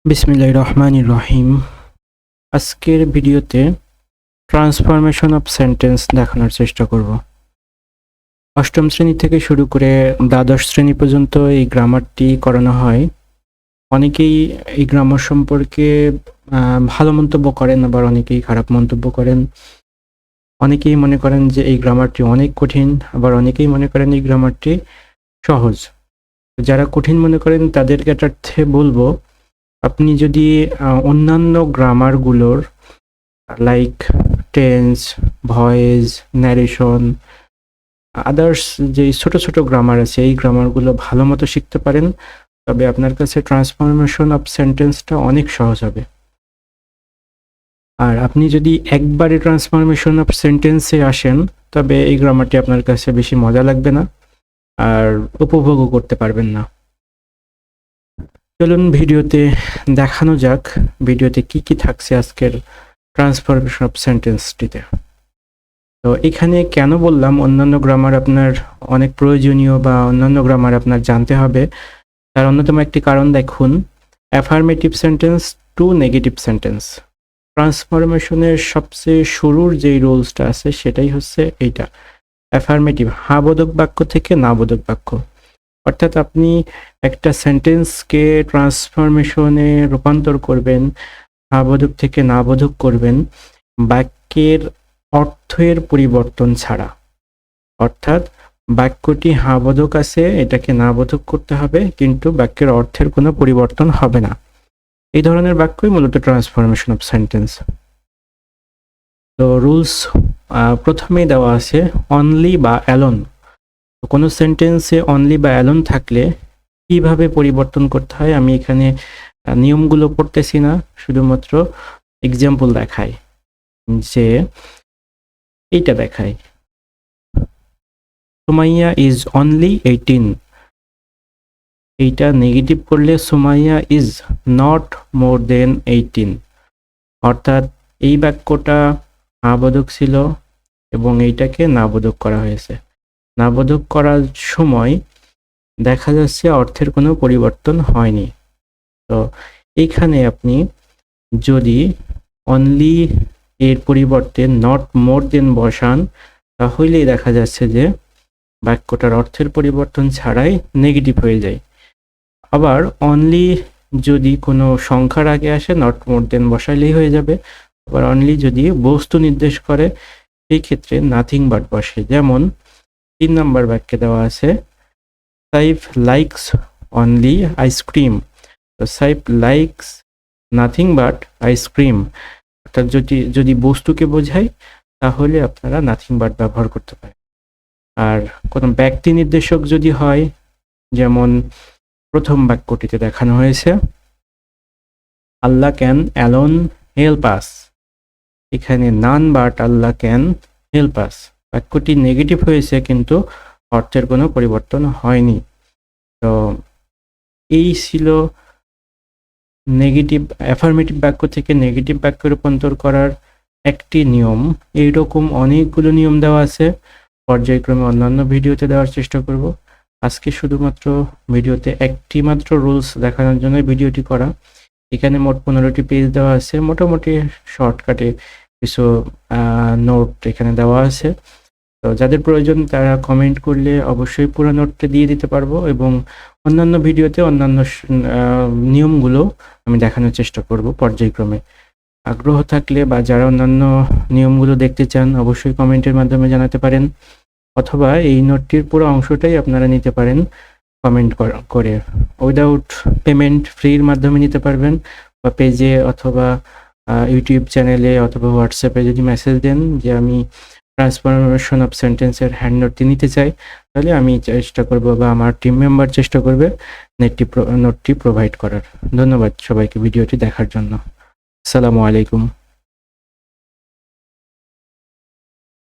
বিসমিল্লাহির রহমানির রহিম। আজকের ভিডিওতে ট্রান্সফরমেশন অফ সেন্টেন্স দেখানোর চেষ্টা করব। অষ্টম শ্রেণী থেকে শুরু করে দ্বাদশ শ্রেণী পর্যন্ত এই গ্রামারটি করানো হয়। অনেকেই এই গ্রামার সম্পর্কে ভালো মন্তব্য করেন, আবার অনেকেই খারাপ মন্তব্য করেন। অনেকেই মনে করেন যে এই গ্রামারটি অনেক কঠিন, আবার অনেকেই মনে করেন এই গ্রামারটি সহজ। যারা কঠিন মনে করেন তাদের ক্ষেত্রে বলবো, আপনি যদি অন্যান্য গ্রামারগুলোর like tense, voice, narration, others যে ছোট ছোট গ্রামার আছে এই গ্রামারগুলো ভালো মতো শিখতে পারেন, তবে আপনার কাছে ট্রান্সফরমেশন অফ সেন্টেন্সটা অনেক সহজ হবে। আর আপনি যদি একবারে ট্রান্সফরমেশন অফ সেন্টেন্সে আসেন, তবে এই গ্রামারটি আপনার কাছে বেশি মজা লাগবে না আর উপভোগও করতে পারবেন না। চলুন ভিডিওতে দেখানো যাক ভিডিওতে কি কি থাকছে আজকের ট্রান্সফরমেশন অফ সেন্টেন্সটিতে। তো এখানে কেন বললাম অন্যান্য গ্রামার আপনার অনেক প্রয়োজনীয় বা অন্যান্য গ্রামার আপনার জানতে হবে, তার অন্যতম একটি কারণ দেখুন, affirmative sentence to negative sentence. ট্রান্সফরমেশনের সবচেয়ে শুরুর যেই রুলসটা আছে সেটাই হচ্ছে এইটা, অ্যাফার্মেটিভ, হ্যাঁ বোধক বাক্য থেকে না বোধক বাক্য। অর্থাৎ আপনি একটা সেন্টেন্সকে ট্রান্সফরমেশনে রূপান্তর করবেন, হ্যাঁ বোধক থেকে না বোধক করবেন বাক্যের অর্থের পরিবর্তন ছাড়া। অর্থাৎ বাক্যটি হ্যাঁ বোধক আছে, এটাকে না বোধক করতে হবে, কিন্তু বাক্যের অর্থের কোনো পরিবর্তন হবে না। এই ধরনের বাক্যই মূলত ট্রান্সফরমেশন অফ সেন্টেন্স। তো রুলস প্রথমেই দেওয়া আছে অনলি বা অ্যালোন। কোনো সেন্টেন্সে অনলি বা অ্যালোন থাকলে কিভাবে পরিবর্তন করতে হয় আমি এখানে নিয়মগুলো পড়তেছি না, শুধুমাত্র এক্সাম্পল দেখাই। যে এইটা দেখাই, সুমাইয়া ইজ অনলি 18। এইটা নেগেটিভ করলে সুমাইয়া ইজ নট মোর দেন 18। অর্থাৎ এই বাক্যটা আবোধক ছিল এবং এইটাকে নাবোধক করা হয়েছে। নাবোধক করার সময় দেখা যাচ্ছে অর্থের কোনো পরিবর্তন হয়নি। তো এইখানে আপনি যদি অনলি এর পরিবর্তে নট মোর দেন বসান, তাহলেই দেখা যাচ্ছে যে বাক্যটার অর্থের পরিবর্তন ছাড়াই নেগেটিভ হয়ে যায়। আবার অনলি যদি কোনো সংখ্যার আগে আসে, নট মোর দেন বসাইলেই হয়ে যাবে। আবার অনলি যদি বস্তু নির্দেশ করে, সেই ক্ষেত্রে নাথিং বাট বসে। যেমন 3 নম্বর বাক্যে দেওয়া আছে সাইফ লাইকস অনলি আইসক্রিম। তো Saif likes nothing but ice cream. অর্থাৎ যদি বস্তুকে বোঝায় তাহলে আপনারা নাথিং বাট ব্যবহার করতে পারেন। আর কোনো ব্যক্তি নির্দেশক যদি হয়, যেমন প্রথম বাক্যটিতে দেখানো হয়েছে Allah can alone help us, এখানে none but Allah can help us. বাক্যটি নেগেটিভ হয়েছে কিন্তু অর্থের কোনো পরিবর্তন হয়নি। তো এই ছিল নেগেটিভ, অ্যাফার্মেটিভ বাক্য থেকে নেগেটিভ বাক্যে রূপান্তর করার একটি নিয়ম। এইরকম অনেকগুলো নিয়ম দেওয়া আছে, পর্যায়ক্রমে অন্যান্য ভিডিওতে দেওয়ার চেষ্টা করব। আজকে শুধুমাত্র ভিডিওতে একটি মাত্র রুলস দেখানোর জন্য ভিডিওটি করা। এখানে মোট 15টি পেজ দেওয়া আছে, মোটামুটি শর্টকাটে কিছু নোট এখানে দেওয়া আছে। তো যাদের প্রয়োজন তারা কমেন্ট করলে অবশ্যই পুরো নোটটা দিয়ে দিতে পারবো, এবং অন্যান্য ভিডিওতে অন্যান্য নিয়মগুলো আমি দেখানোর চেষ্টা করব পর্যায়ক্রমে। আগ্রহ থাকলে বা যারা অন্যান্য নিয়মগুলো দেখতে চান অবশ্যই কমেন্টের মাধ্যমে জানাতে পারেন, অথবা এই নোটটির পুরো অংশটাই আপনারা নিতে পারেন কমেন্ট করে। উইদাউট পেমেন্ট ফ্রির মাধ্যমে নিতে পারবেন, বা পেজে অথবা ইউটিউব চ্যানেলে অথবা হোয়াটসঅ্যাপে যদি মেসেজ দেন যে আমি ট্রান্সফরমেশন অফ সেন্টেন্সের হ্যান্ড নোটটি নিতে চাই, তাহলে আমি চেষ্টা করব বা আমার টিম মেম্বার চেষ্টা করবে নোটটি প্রোভাইড করার। ধন্যবাদ সবাইকে ভিডিওটি দেখার জন্য। আসসালামু আলাইকুম।